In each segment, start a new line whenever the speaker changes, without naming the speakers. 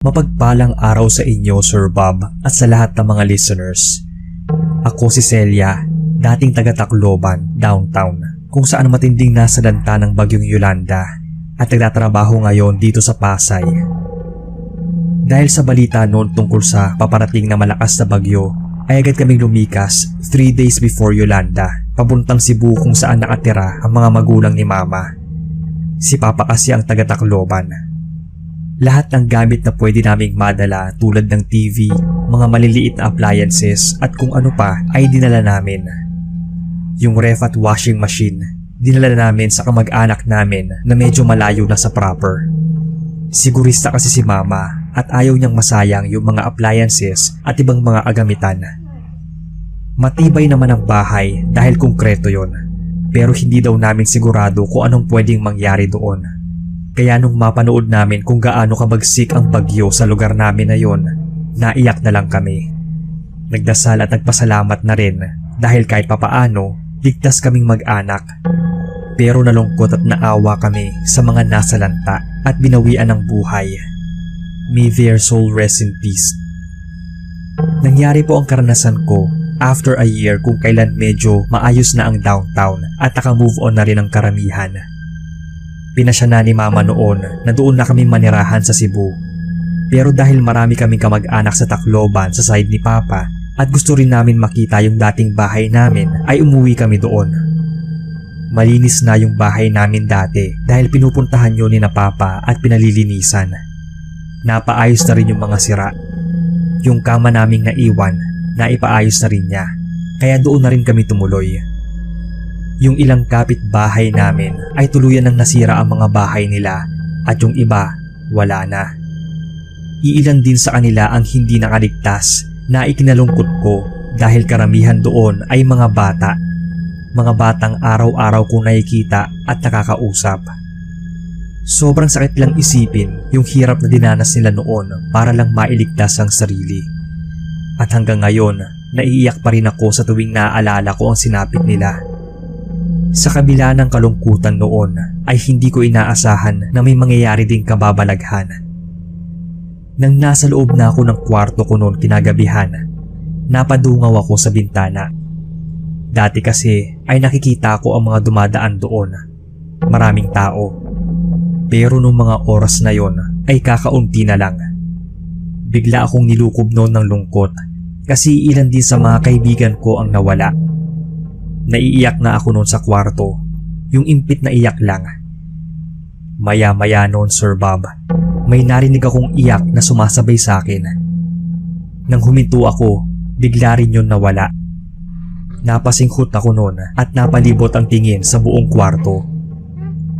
Mapagpalang araw sa inyo, Sir Bob, at sa lahat ng mga listeners. Ako si Celia, dating taga Tacloban, downtown, kung saan matinding nasalanta ng bagyong Yolanda at nagtatrabaho ngayon dito sa Pasay. Dahil sa balita noon tungkol sa paparating na malakas na bagyo, ay agad kaming lumikas 3 days before Yolanda, papuntang Cebu kung saan nakatira ang mga magulang ni Mama. Si Papa kasi ang taga Tacloban. Lahat ng gamit na pwede naming madala tulad ng TV, mga maliliit na appliances at kung ano pa ay dinala namin. Yung ref at washing machine, dinala namin sa kamag-anak namin na medyo malayo na sa proper. Sigurista kasi si Mama at ayaw niyang masayang yung mga appliances at ibang mga agamitan. Matibay naman ang bahay dahil konkreto yon, pero hindi daw namin sigurado kung anong pwedeng mangyari doon. Kaya nung mapanood namin kung gaano kabagsik ang bagyo sa lugar namin na yon, naiyak na lang kami. Nagdasal at nagpasalamat na rin dahil kahit papaano, ligtas kaming mag-anak. Pero nalungkot at naawa kami sa mga nasalanta at binawian ng buhay. May their soul rest in peace. Nangyari po ang karanasan ko after a year kung kailan medyo maayos na ang downtown at naka-move on na rin ang karamihan. Pinasya na ni Mama noon na doon na kami manirahan sa Cebu. Pero dahil marami kaming kamag-anak sa Tacloban sa side ni Papa at gusto rin namin makita yung dating bahay namin ay umuwi kami doon. Malinis na yung bahay namin dati dahil pinupuntahan yun ni na Papa at pinalilinisan. Napaayos na rin yung mga sira. Yung kama naming naiwan, naipaayos na rin niya. Kaya doon na rin kami tumuloy. Yung ilang kapitbahay namin ay tuluyan ng nasira ang mga bahay nila at yung iba wala na. Iilan din sa kanila ang hindi nakaligtas na ikinalungkot ko dahil karamihan doon ay mga bata. Mga batang araw-araw kong nakikita at nakakausap. Sobrang sakit lang isipin yung hirap na dinanas nila noon para lang mailigtas ang sarili. At hanggang ngayon, naiiyak pa rin ako sa tuwing naaalala ko ang sinapit nila. Sa kabila ng kalungkutan noon ay hindi ko inaasahan na may mangyayari ding kababalaghan. Nang nasa loob na ako ng kwarto ko noon kinagabihan, napadungaw ako sa bintana. Dati kasi ay nakikita ko ang mga dumadaan doon. Maraming tao. Pero nung mga oras na yon ay kakaunti na lang. Bigla akong nilukob noon ng lungkot kasi ilan din sa mga kaibigan ko ang nawala. Naiiyak na ako noon sa kwarto, yung impit na iyak lang. Maya-maya noon, Sir Bob, may narinig akong iyak na sumasabay sa akin. Nang huminto ako, bigla rin yun nawala. Napasinghot ako noon at napalibot ang tingin sa buong kwarto.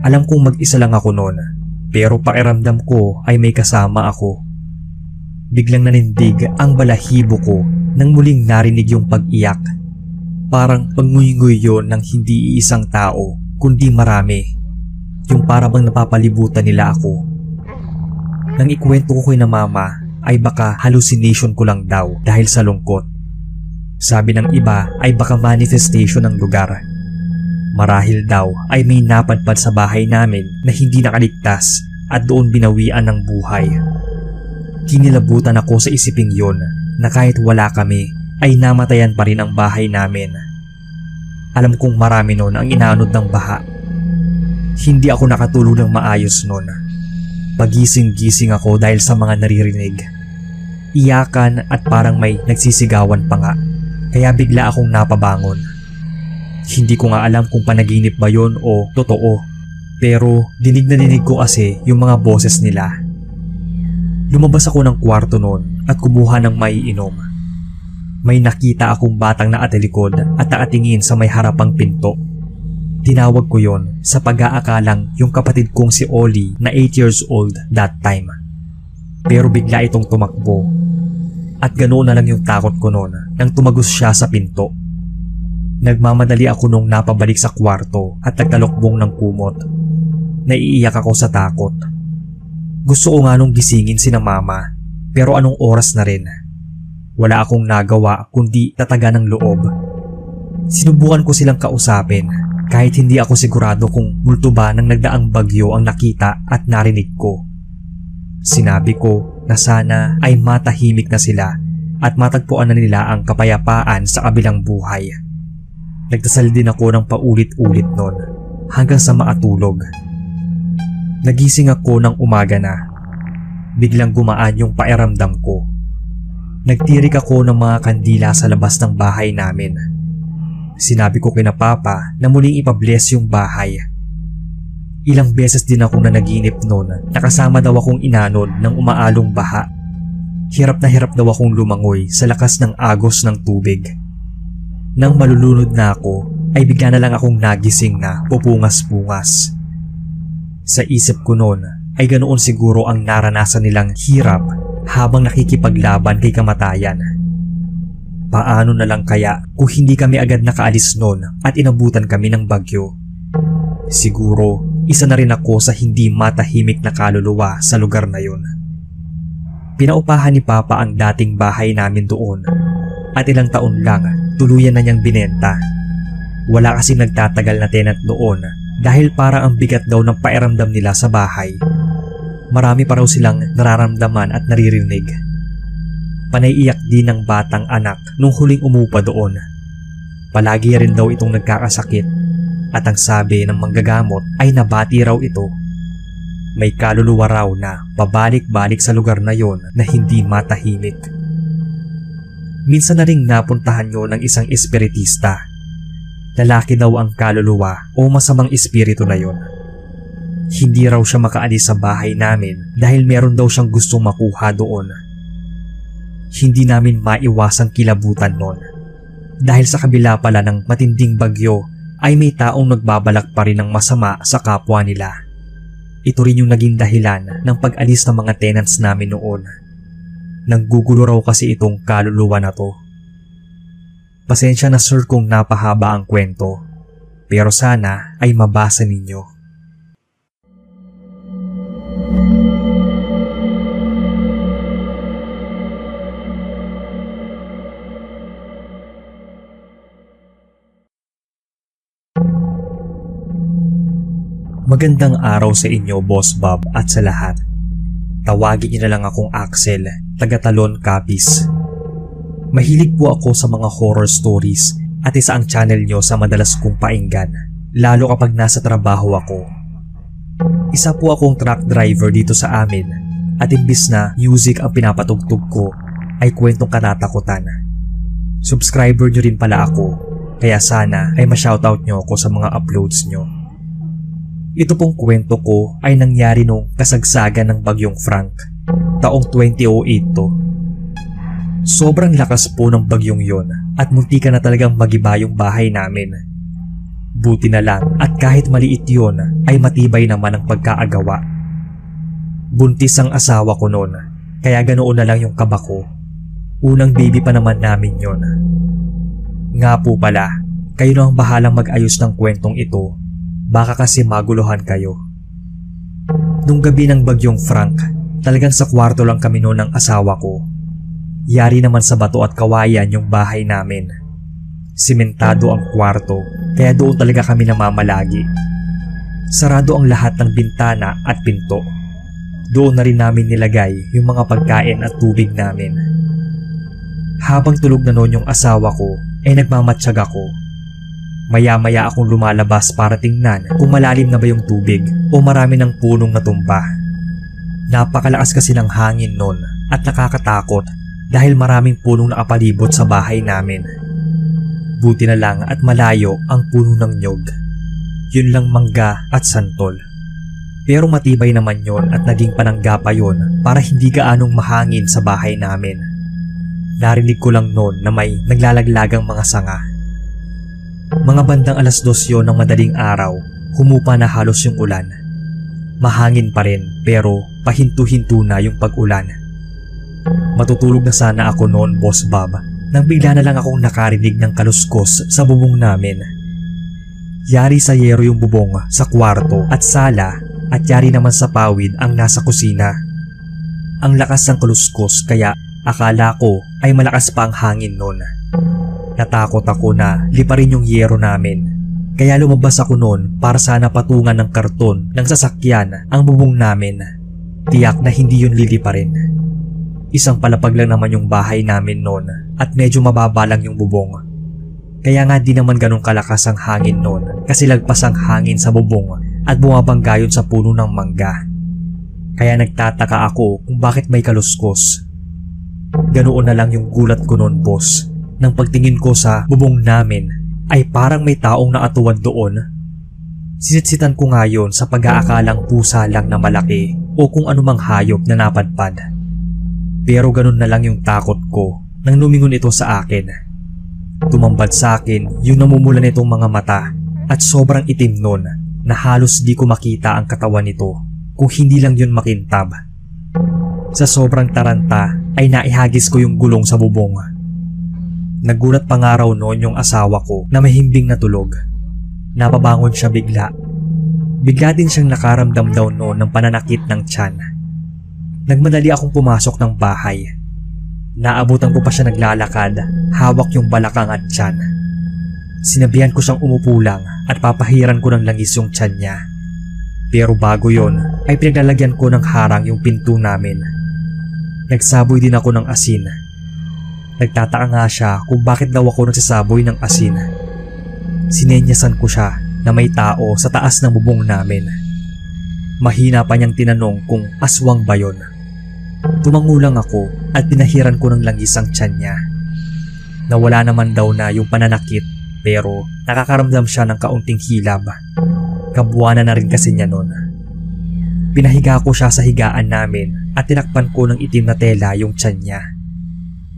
Alam kong mag-isa lang ako noon, pero pakiramdam ko ay may kasama ako. Biglang nanindig ang balahibo ko nang muling narinig yung pag-iyak. Parang pangnguy-nguy yun ng hindi iisang tao, kundi marami. Yung para bang napapalibutan nila ako. Nang ikwento ko kay na Mama, ay baka hallucination ko lang daw dahil sa lungkot. Sabi ng iba ay baka manifestation ng lugar. Marahil daw ay may napadpad sa bahay namin na hindi nakaligtas at doon binawian ng buhay. Kinilabutan ako sa isiping yon na kahit wala kami, ay namatayan pa rin ang bahay namin. Alam kong marami noon ang inaanod ng baha. Hindi ako nakatulog ng maayos noon. Pagising-gising ako dahil sa mga naririnig. Iyakan at parang may nagsisigawan pa nga. Kaya bigla akong napabangon. Hindi ko nga alam kung panaginip ba yon o totoo. Pero dinig na dinig ko kasi yung mga boses nila. Lumabas ako ng kwarto noon at kumuha ng maiinom. May nakita akong batang nakatalikod at nakatingin sa may harapang pinto. Tinawag ko yon sa pag-aakalang yung kapatid kong si Oli na 8 years old that time. Pero bigla itong tumakbo. At ganoon na lang yung takot ko noon nang tumagos siya sa pinto. Nagmamadali ako nung napabalik sa kwarto at nagtalokbong ng kumot. Naiiyak ako sa takot. Gusto ko nga nung gisingin si na Mama, pero anong oras na rin. Wala akong nagawa kundi tataga ng loob. Sinubukan ko silang kausapin kahit hindi ako sigurado kung multo ba ng nagdaang bagyo ang nakita at narinig ko. Sinabi ko, na sana ay matahimik na sila at matagpuan na nila ang kapayapaan sa kabilang buhay. Nagdasal din ako ng paulit-ulit noon hanggang sa maatulog. Nagising ako ng umaga na. Biglang gumaan yung pakiramdam ko. Nagtirik ako ng mga kandila sa labas ng bahay namin. Sinabi ko kina Papa na muling ipabless yung bahay. Ilang beses din akong nanaginip noon na kasama daw akong inanod ng umaalong baha. Hirap na hirap daw akong lumangoy sa lakas ng agos ng tubig. Nang malulunod na ako ay bigla na lang akong nagising na pupungas-pungas. Sa isip ko noon ay ganoon siguro ang naranasan nilang hirap habang nakikipaglaban kay kamatayan. Paano na lang kaya kung hindi kami agad nakaalis noon at inabutan kami ng bagyo? Siguro isa na rin ako sa hindi matahimik na kaluluwa sa lugar na yun. Pinaupahan ni Papa ang dating bahay namin doon at ilang taon lang tuluyan na niyang binenta. Wala kasing nagtatagal na tenant doon dahil para ang bigat daw ng pakiramdam nila sa bahay. Marami pa raw silang nararamdaman at naririnig. Panaiiyak din ng batang anak nung huling umupa doon. Palagi rin daw itong nagkakasakit at ang sabi ng manggagamot ay nabati raw ito. May kaluluwa raw na pabalik-balik sa lugar na yon na hindi matahimik. Minsan na ring napuntahan nyo ng isang espiritista. Lalaki daw ang kaluluwa o masamang espiritu na yon. Hindi raw siya makaalis sa bahay namin dahil meron daw siyang gustong makuha doon. Hindi namin maiwasang kilabutan noon. Dahil sa kabila pala ng matinding bagyo ay may taong nagbabalak pa rin ng masama sa kapwa nila. Ito rin yung naging dahilan ng pag-alis ng mga tenants namin noon. Nanggugulo raw kasi itong kaluluwa na to. Pasensya na sir kung napahaba ang kwento, pero sana ay mabasa ninyo. Magandang araw sa inyo, Boss Bob, at sa lahat. Tawagin niyo na lang akong Axel, taga-Talon, Capiz. Mahilig po ako sa mga horror stories at isa ang channel niyo sa madalas kong painggan, lalo kapag nasa trabaho ako. Isa po akong truck driver dito sa amin at imbis na music ang pinapatugtog ko ay kwentong katatakutan. Subscriber niyo rin pala ako, kaya sana ay ma-shoutout niyo ako sa mga uploads niyo. Ito pong kwento ko ay nangyari nung kasagsagan ng Bagyong Frank, taong 2008 to. Sobrang lakas po ng bagyong yon at muntika na talagang magiba yung bahay namin. Buti na lang at kahit maliit yon ay matibay naman ang pagkaagawa. Buntis ang asawa ko noon, kaya ganoon na lang yung kaba ko. Unang baby pa naman namin yon. Nga po pala, kayo na ang bahalang mag-ayos ng kwentong ito. Baka kasi maguluhan kayo. Nung gabi ng Bagyong Frank, talagang sa kwarto lang kami noon ng asawa ko. Yari naman sa bato at kawayan yung bahay namin. Simentado ang kwarto, kaya doon talaga kami namamalagi. Sarado ang lahat ng bintana at pinto. Doon na rin namin nilagay yung mga pagkain at tubig namin. Habang tulog na noon yung asawa ko, ay nagmamatsyag ako. Maya-maya akong lumalabas para tingnan kung malalim na ba yung tubig o marami ng punong natumba. Napakalakas kasi ng hangin noon at nakakatakot dahil maraming punong nakapalibot sa bahay namin. Buti na lang at malayo ang puno ng nyog. Yun lang mangga at santol. Pero matibay naman yon at naging panangga pa yon para hindi gaanong mahangin sa bahay namin. Narinig ko lang noon na may naglalaglagang mga sanga. Mga bandang 2:00 yon ng madaling araw, humupa na halos yung ulan. Mahangin pa rin pero pahinto-hinto na yung pag-ulan. Matutulog na sana ako noon, Boss Bob, nang bigla na lang akong nakarinig ng kaluskos sa bubong namin. Yari sa yero yung bubong sa kwarto at sala at yari naman sa pawid ang nasa kusina. Ang lakas ng kaluskos kaya akala ko ay malakas pa ang hangin noon. Natakot ako na liparin yung yero namin. Kaya lumabas ako noon para sana patungan ng karton ng sasakyan ang bubong namin. Tiyak na hindi yun liliparin. Isang palapag lang naman yung bahay namin noon at medyo mababa lang yung bubong. Kaya nga di naman ganun kalakas ang hangin noon kasi lagpas ang hangin sa bubong at bumabangga yun sa puno ng mangga. Kaya nagtataka ako kung bakit may kaluskos. Ganoon na lang yung gulat ko noon, boss. Nang pagtingin ko sa bubong namin ay parang may taong naatuwad doon. Sisitsitan ko nga yun sa pag-aakalang pusa lang na malaki o kung anumang hayop na napadpad. Pero ganun na lang yung takot ko nang lumingon ito sa akin. Tumambad sa akin yung namumula nitong mga mata at sobrang itim nun na halos di ko makita ang katawan nito kung hindi lang yun makintab. Sa sobrang taranta ay naihagis ko yung gulong sa bubong. Nagulat pa nga raw noon yung asawa ko na mahimbing na tulog. Napabangon siya bigla. Bigla din siyang nakaramdam daw noon ng pananakit ng tiyan. Nagmadali akong pumasok ng bahay. Naabutan ko pa siya naglalakad, hawak yung balakang at tiyan. Sinabihan ko siyang umupo lang at papahiran ko ng langis yung tiyan niya. Pero bago yon ay pinaglalagyan ko ng harang yung pinto namin. Nagsaboy din ako ng asin. Nagtataka nga siya kung bakit daw ako nagsasaboy ng asin. Sinenyasan ko siya na may tao sa taas ng bubong namin. Mahina pa niyang tinanong kung aswang ba yon. Tumangulang ako at pinahiran ko ng langis ang tiyan niya. Nawala naman daw na yung pananakit pero nakakaramdam siya ng kaunting hilab. Kabuwanan na rin kasi niya noon. Pinahiga ko siya sa higaan namin at tinakpan ko ng itim na tela yung tiyan niya.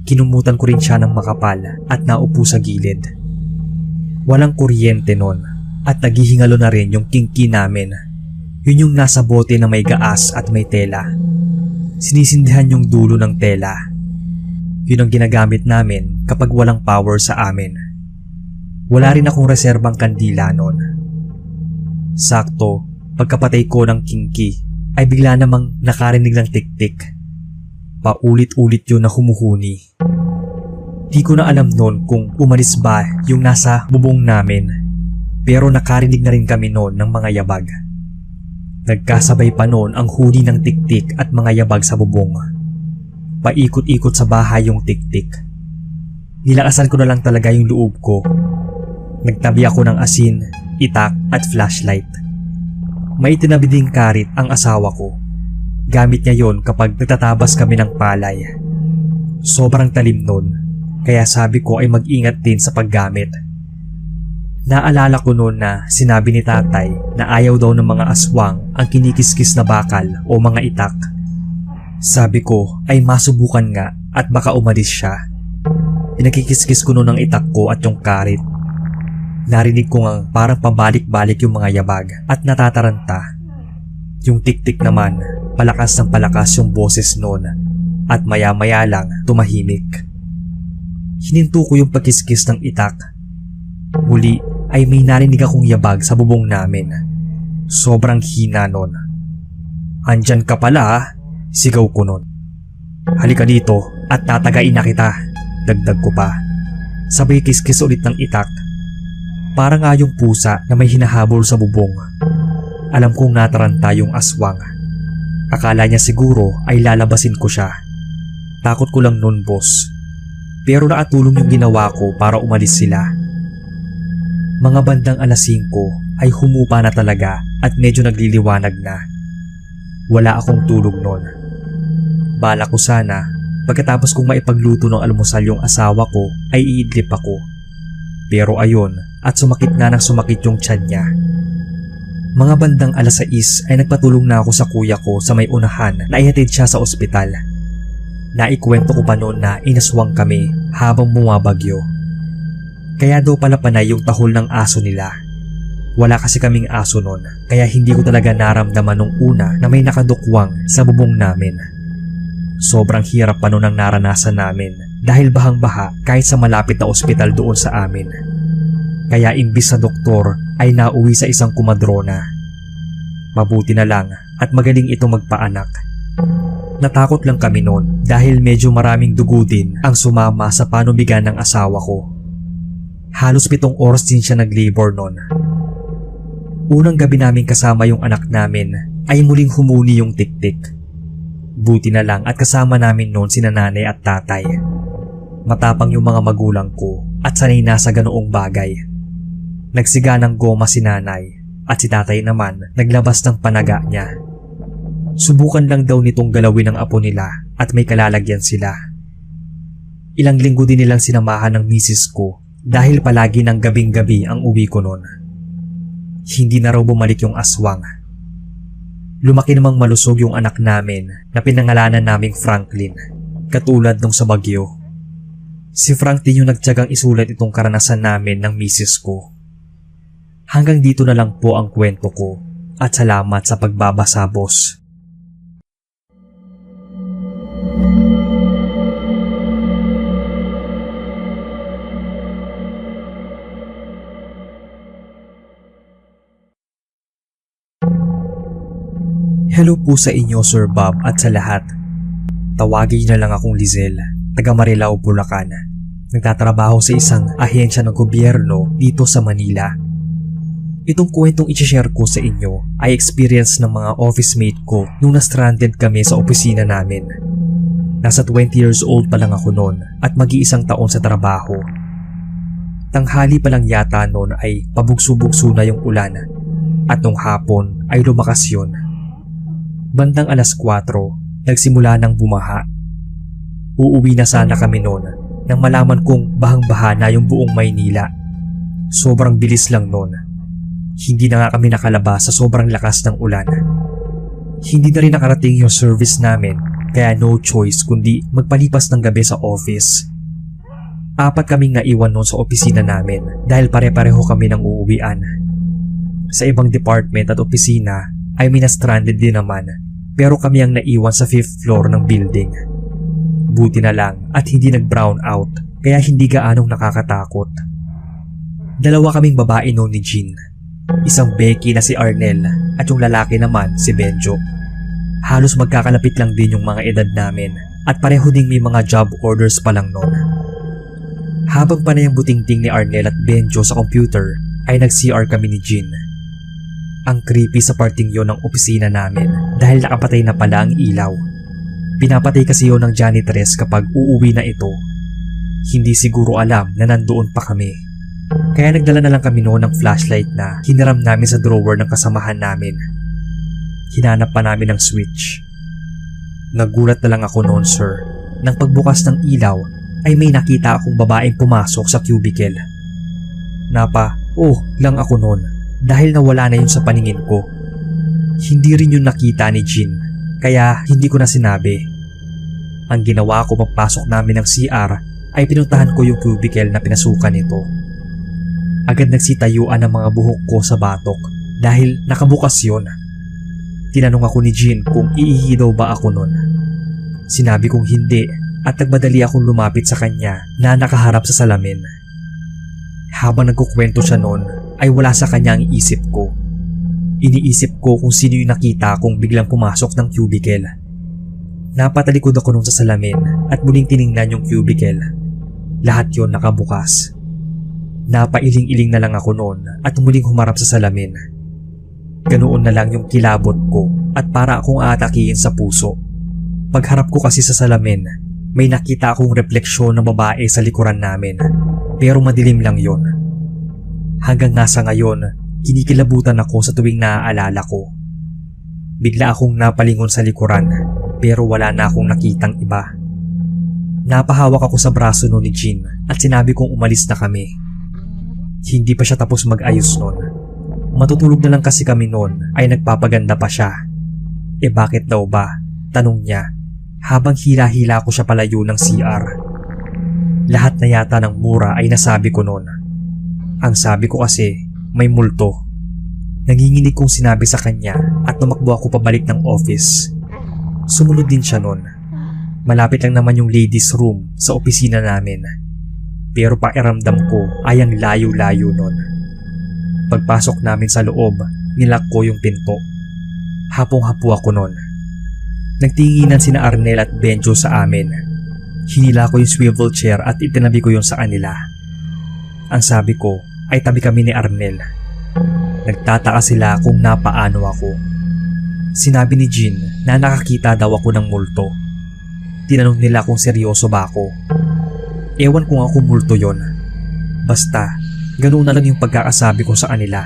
Kinumutan ko rin siya ng makapal at naupo sa gilid. Walang kuryente noon at naghihingalo na rin yung kingki namin. Yun yung nasa bote na may gaas at may tela. Sinisindihan yung dulo ng tela. Yun ang ginagamit namin kapag walang power sa amin. Wala rin akong reserbang kandila noon. Sakto, pagkapatay ko ng kingki ay bigla namang nakarinig ng tiktik. Paulit-ulit yun na humuhuni. Di ko na alam noon kung umalis ba yung nasa bubong namin, pero nakarinig na rin kami noon ng mga yabag. Nagkasabay pa noon ang huni ng tiktik at mga yabag sa bubong. Paikot-ikot sa bahay yung tiktik. Nilakasan ko na lang talaga yung loob ko. Nagtabi ako ng asin, itak at flashlight. May itinabi ding karit ang asawa ko. Gamit niya yon kapag nagtatabas kami ng palay. Sobrang talim nun, kaya sabi ko ay mag-ingat din sa paggamit. Naalala ko noon na sinabi ni tatay na ayaw daw ng mga aswang ang kinikiskis na bakal o mga itak. Sabi ko ay masubukan nga at baka umalis siya. Pinakikiskis ko noon ang itak ko at yung karit. Narinig ko ngang parang pabalik-balik yung mga yabag at natataranta. Yung tiktik naman, palakas ng palakas yung boses noon at maya-maya lang tumahimik. Hininto ko yung pagkiskis ng itak. Muli ay may narinig akong yabag sa bubong namin. Sobrang hina nun. "Andyan ka pala," sigaw ko nun. "Halika dito at tatagain na kita," dagdag ko pa. Sabay kiskis ulit ng itak. Para nga yung pusa na may hinahabol sa bubong. Alam kong nataranta yung aswang. Akala niya siguro ay lalabasin ko siya. Takot ko lang nun, boss. Pero nakatulong yung ginawa ko para umalis sila. Mga bandang alas 5 ay humupa na talaga at medyo nagliliwanag na. Wala akong tulog noon. Bala ko sana pagkatapos kong maipagluto ng almusal yung asawa ko ay iidlip ako. Pero ayun at sumakit na ng sumakit yung tiyan niya. Mga bandang alas 6 ay nagpatulong na ako sa kuya ko sa may unahan na ihatid siya sa ospital. Naikwento ko pa noon na inaswang kami habang bumabagyo. Kaya daw pala panay yung tahol ng aso nila. Wala kasi kaming aso noon kaya hindi ko talaga naramdaman nung una na may nakadukwang sa bubong namin. Sobrang hirap pa noon ang naranasan namin dahil bahang-baha kahit sa malapit na ospital doon sa amin. Kaya imbis sa doktor ay nauwi sa isang kumadrona. Mabuti na lang at magaling ito magpaanak. Natakot lang kami noon dahil medyo maraming dugo din ang sumama sa panubigan ng asawa ko. Halos 7 oras din siya nag-labor noon. Unang gabi namin kasama yung anak namin ay muling humuni yung tiktik. Buti na lang at kasama namin noon sina nanay at tatay. Matapang yung mga magulang ko at sanay na sa ganoong bagay. Nagsiga ng goma si nanay at si tatay naman naglabas ng panaga niya. Subukan lang daw nitong galawin ang apo nila at may kalalagyan sila. Ilang linggo din nilang sinamahan ng misis ko dahil palagi ng gabing-gabi ang uwi ko noon. Hindi na raw bumalik yung aswang. Lumaki namang malusog yung anak namin na pinangalanan naming Franklin, katulad nung sa Bagyo. Si Frank din yung nagtiyagang isulat itong karanasan namin ng misis ko. Hanggang dito na lang po ang kwento ko at salamat sa pagbabasa, boss. Hello po sa inyo, Sir Bob, at sa lahat. Tawagin na lang akong Lizelle, taga Marilao, Bulacan. Nagtatrabaho sa isang ahensya ng gobyerno dito sa Manila. Itong kwentong i-share ko sa inyo ay experience ng mga office mate ko nung na-stranded kami sa opisina namin. Nasa 20 years old pa lang ako noon at mag-iisang taon sa trabaho. Tanghali pa lang yata noon ay pabugso-bugso na yung ulan at nung hapon ay lumakas yun. Bandang 4:00, nagsimula ng bumaha. Uuwi na sana kami noon nang malaman kong bahang-baha na yung buong Maynila. Sobrang bilis lang noon. Hindi na nga kami nakalabas sa sobrang lakas ng ulan. Hindi na rin nakarating yung service namin kaya no choice kundi magpalipas ng gabi sa office. 4 kaming naiwan noon sa opisina namin dahil pare-pareho kami ng uuwian. Sa ibang department at opisina ay mina-stranded din naman pero kami ang naiwan sa 5th floor ng building. Buti na lang at hindi nag-brown out kaya hindi gaanong nakakatakot. 2 kaming babae noon ni Jean. Isang Becky na si Arnel at yung lalaki naman si Benjo. Halos magkakalapit lang din yung mga edad namin at pareho ding may mga job orders pa lang noon. Habang panay ang butingting ni Arnel at Benjo sa computer ay nag-CR kami ni Jean. Ang creepy sa parting yon ng opisina namin dahil nakapatay na pala ang ilaw. Pinapatay kasi yon ng janitress kapag uuwi na ito. Hindi siguro alam na nandoon pa kami. Kaya nagdala na lang kami noon ng flashlight na hiniram namin sa drawer ng kasamahan namin. Hinanap pa namin ang switch. Nagulat na lang ako noon, sir. Nang pagbukas ng ilaw ay may nakita akong babaeng pumasok sa cubicle. Lang ako noon. Dahil nawala na yun sa paningin ko. Hindi rin yun nakita ni Jean, kaya hindi ko na sinabi. Ang ginawa ko pagpasok namin ng CR ay pinuntahan ko yung cubicle na pinasukan nito. Agad nagsitayuan ang mga buhok ko sa batok dahil nakabukas yun. Tinanong ako ni Jean kung iihi daw ba ako nun. Sinabi kong hindi at nagmadali akong lumapit sa kanya na nakaharap sa salamin. Habang nagkukwento siya noon ay wala sa kanya ang isip ko. Iniisip ko kung sino yung nakita kung biglang pumasok ng cubicle. Napatalikod ako nung sa salamin at muling tiningnan yung cubicle. Lahat yon nakabukas. Napailing-iling na lang ako noon at muling humarap sa salamin. Ganoon na lang yung kilabot ko at para akong aatakihin sa puso. Pagharap ko kasi sa salamin, may nakita akong refleksyon ng babae sa likuran namin. Pero madilim lang yon. Hanggang nga sa ngayon, kinikilabutan ako sa tuwing naaalala ko. Bigla akong napalingon sa likuran pero wala na akong nakitang iba. Napahawak ako sa braso noon ni Jean at sinabi kong umalis na kami. Hindi pa siya tapos mag-ayos noon. Matutulog na lang kasi kami noon ay nagpapaganda pa siya. Bakit daw ba? Tanong niya habang hila-hila ko siya palayo ng CR. Lahat na yata ng mura ay nasabi ko noon. Ang sabi ko kasi may multo. Nanginginig kong sinabi sa kanya at tumakbo ako pabalik ng office. Sumunod din siya noon. Malapit lang naman yung ladies room sa opisina namin. Pero pakiramdam ko ay ang layo-layo noon. Pagpasok namin sa loob, nilak ko yung pinto. Hapong-hapo ako noon. Nagtinginan sina Arnel at Benjo sa amin. Hinila ko yung swivel chair at itinabi ko yun sa kanila. Ang sabi ko ay tabi kami ni Arnel. Nagtataka sila kung napaano ako. Sinabi ni Jean na nakakita daw ako ng multo. Tinanong nila kung seryoso ba ako. Ewan kung ako multo yon. Basta, ganoon na lang yung pagkakasabi ko sa kanila.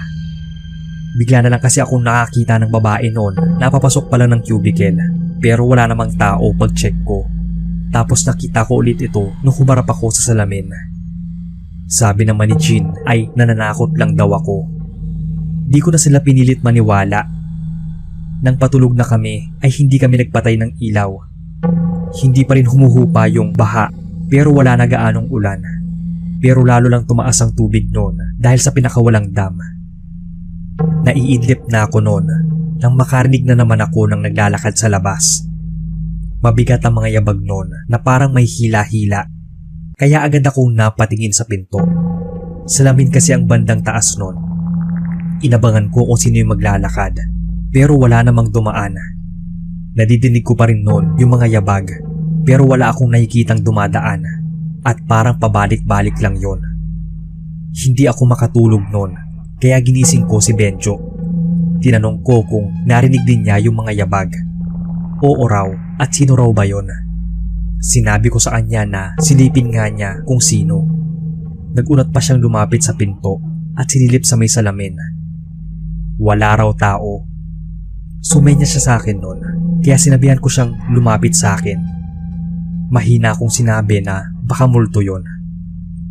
Bigla na lang kasi akong nakakita ng babae noon na papasok pa lang ng cubicle pero wala namang tao pag check ko. Tapos nakita ko ulit ito nung humarap ako sa salamin. Sabi naman ni Jean ay nananakot lang daw ako. Di ko na sila pinilit maniwala. Nang patulog na kami ay hindi kami nagpatay ng ilaw. Hindi pa rin humuhupa yung baha pero wala na gaanong ulan. Pero lalo lang tumaas ang tubig noon dahil sa pinakawalang dam. Naiidlip na ako noon nang makarinig na naman ako ng naglalakad sa labas. Mabigat ang mga yabag noon na parang may hila-hila. Kaya agad akong napatingin sa pinto. Salamin kasi ang bandang taas noon. Inabangan ko kung sino yung maglalakad pero wala namang dumaan. Nadidinig ko pa rin noon yung mga yabag pero wala akong nakikitang dumadaan at parang pabalik-balik lang yon. Hindi ako makatulog noon kaya ginising ko si Benjo. Tinanong ko kung narinig din niya yung mga yabag. Oo raw at sino raw ba yon? Sinabi ko sa kanya na silipin nga niya kung sino. Nagunat pa siyang lumapit sa pinto at sinilip sa may salamin. Wala raw tao. Sumenya siya sa akin noon kaya sinabihan ko siyang lumapit sa akin. Mahina akong sinabi na baka multo yon.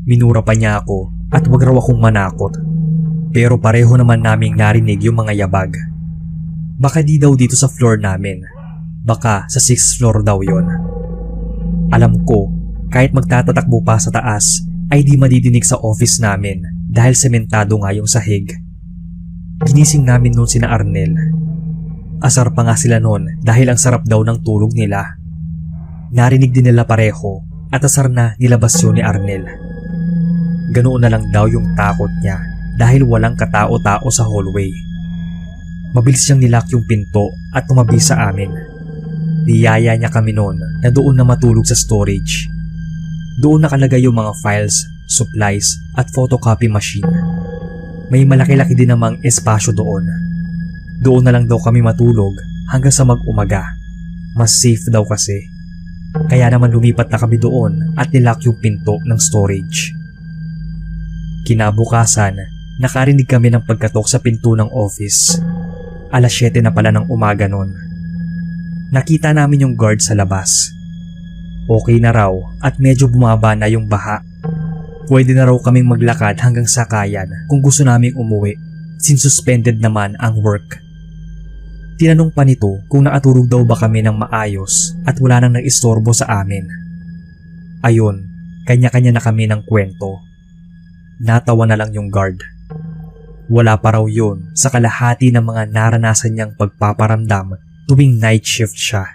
Minura pa niya ako at wag raw akong manakot. Pero pareho naman naming narinig yung mga yabag. Baka di daw dito sa floor namin. Baka sa 6th floor daw yon. Alam ko, kahit magtatatakbo pa sa taas, ay di madidinig sa office namin dahil sementado nga yung sahig. Ginising namin noon sina Arnel. Asar pa nga sila noon dahil ang sarap daw ng tulog nila. Narinig din nila pareho at asar na nilabas yun ni Arnel. Ganoon na lang daw yung takot niya dahil walang katao-tao sa hallway. Mabilis siyang nilock yung pinto at tumabi sa amin. Niyaya niya kami noon na doon na matulog sa storage. Doon nakalagay yung mga files, supplies at photocopy machine. May malaki-laki din namang espasyo doon. Doon na lang daw kami matulog hanggang sa mag-umaga. Mas safe daw kasi. Kaya naman lumipat na kami doon at nilock yung pinto ng storage. Kinabukasan, nakarinig kami ng pagkatok sa pinto ng office. 7:00 na pala ng umaga noon. Nakita namin yung guard sa labas. Okay na raw at medyo bumaba na yung baha. Pwede na raw kaming maglakad hanggang sakayan kung gusto naming umuwi since suspended naman ang work. Tinanong pa nito kung nakatulog daw ba kami ng maayos at wala nang nag-istorbo sa amin. Ayun, kanya-kanya na kami ng kwento. Natawa na lang yung guard. Wala pa raw yun sa kalahati ng mga naranasan niyang pagpaparamdam tuwing night shift siya.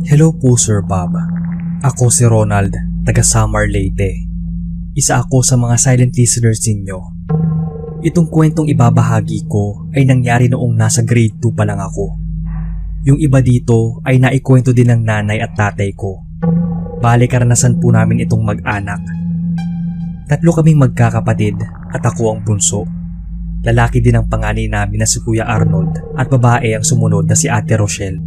Hello po Sir Bob. Ako si Ronald, taga Samar Leyte. Isa ako sa mga silent listeners ninyo. Itong kwentong ibabahagi ko ay nangyari noong nasa grade 2 pa lang ako. Yung iba dito ay naikwento din ng nanay at tatay ko. Bale karanasan po namin itong mag-anak. 3 kaming magkakapatid at ako ang bunso. Lalaki din ang panganay namin na si Kuya Arnold at babae ang sumunod na si Ate Rochelle.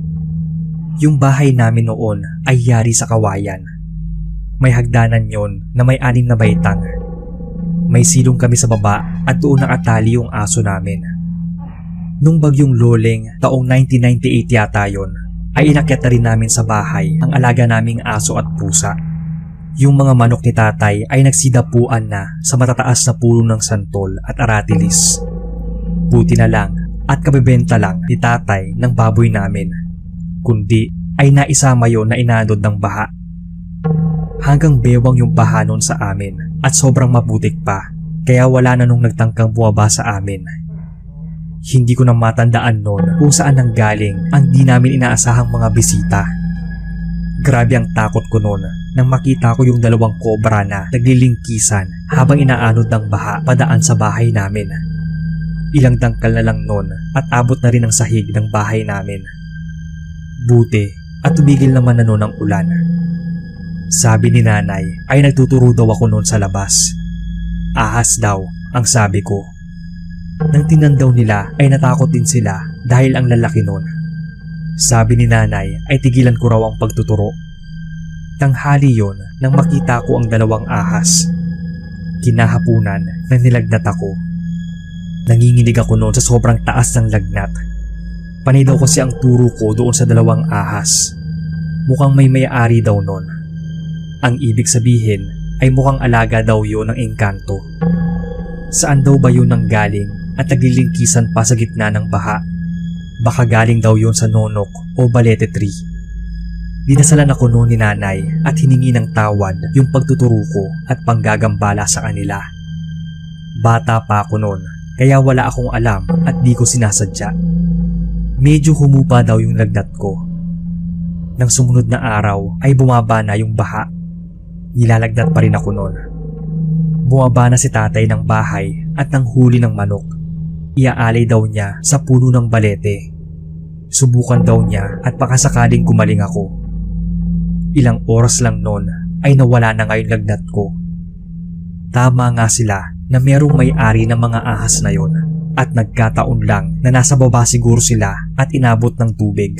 Yung bahay namin noon ay yari sa kawayan. May hagdanan yon na may 6 na baitang. May silong kami sa baba at doon nakatali yung aso namin. Nung bagyong Loleng taong 1998 yata yon, ay inakyat na rin namin sa bahay ang alaga naming aso at pusa. Yung mga manok ni tatay ay nagsidapuan na sa matataas na puno ng santol at aratilis. Buti na lang at kabebenta lang ni tatay ng baboy namin. Kundi ay naisama yon na inanod ng baha. Hanggang bewang yung baha nun sa amin at sobrang maputik pa kaya wala na nung nagtangkang bumaba sa amin. Hindi ko na matandaan nun kung saan nanggaling ang di namin inaasahang mga bisita. Grabe ang takot ko nun nang makita ko yung 2 kobra na naglilingkisan habang inaanod ng baha padaan sa bahay namin. Ilang dangkal na lang nun at abot na rin ang sahig ng bahay namin. Buti at tumigil naman na noon ang ulan. Sabi ni nanay ay nagtuturo daw ako noon sa labas. Ahas daw ang sabi ko. Nang tingnan daw nila ay natakot din sila dahil ang lalaki noon. Sabi ni nanay ay tigilan ko raw ang pagtuturo. Tanghali yon nang makita ko ang dalawang ahas. Kinahapunan na nilagnat ako. Nanginginig ako noon sa sobrang taas ng lagnat. Panay daw kasi ang turo ko doon sa dalawang ahas. Mukhang may-ari daw noon. Ang ibig sabihin ay mukhang alaga daw yon ng engkanto. Saan daw ba yun nanggaling at naglilingkisan pa sa gitna ng baha? Baka galing daw yun sa nonok o balete tree. Dinasalan ako noon ni nanay at hiningi ng tawad yung pagtuturo ko at panggagambala sa kanila. Bata pa ako noon kaya wala akong alam at di ko sinasadya. Medyo humupa daw yung lagnat ko. Nang sumunod na araw ay bumaba na yung baha. Nilalagnat pa rin ako noon. Bumaba na si tatay ng bahay at nang huli ng manok. Iaalay daw niya sa puno ng balete. Subukan daw niya at baka sakaling gumaling ako. Ilang oras lang noon ay nawala na nga yung lagnat ko. Tama nga sila na merong may-ari ng mga ahas na yon at nagkataon lang na nasa baba siguro sila at inabot ng tubig.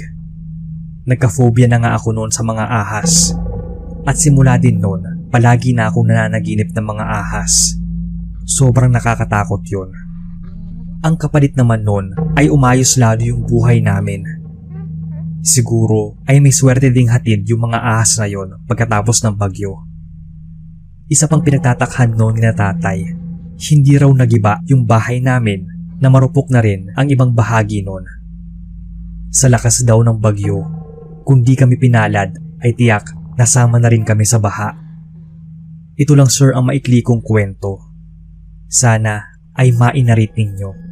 Nagka-phobia na nga ako noon sa mga ahas. At simula din noon, palagi na akong nananaginip ng mga ahas. Sobrang nakakatakot yon. Ang kapalit naman noon ay umayos lalo yung buhay namin. Siguro ay may swerte ding hatid yung mga ahas na yon pagkatapos ng bagyo. Isa pang pinagtatakhan noon ni tatay, hindi raw nagiba yung bahay namin na marupok na rin ang ibang bahagi noon. Sa lakas daw ng bagyo, kung di kami pinalad ay tiyak nasama na rin kami sa baha. Ito lang sir ang maikli kong kwento. Sana ay mainarit ninyo.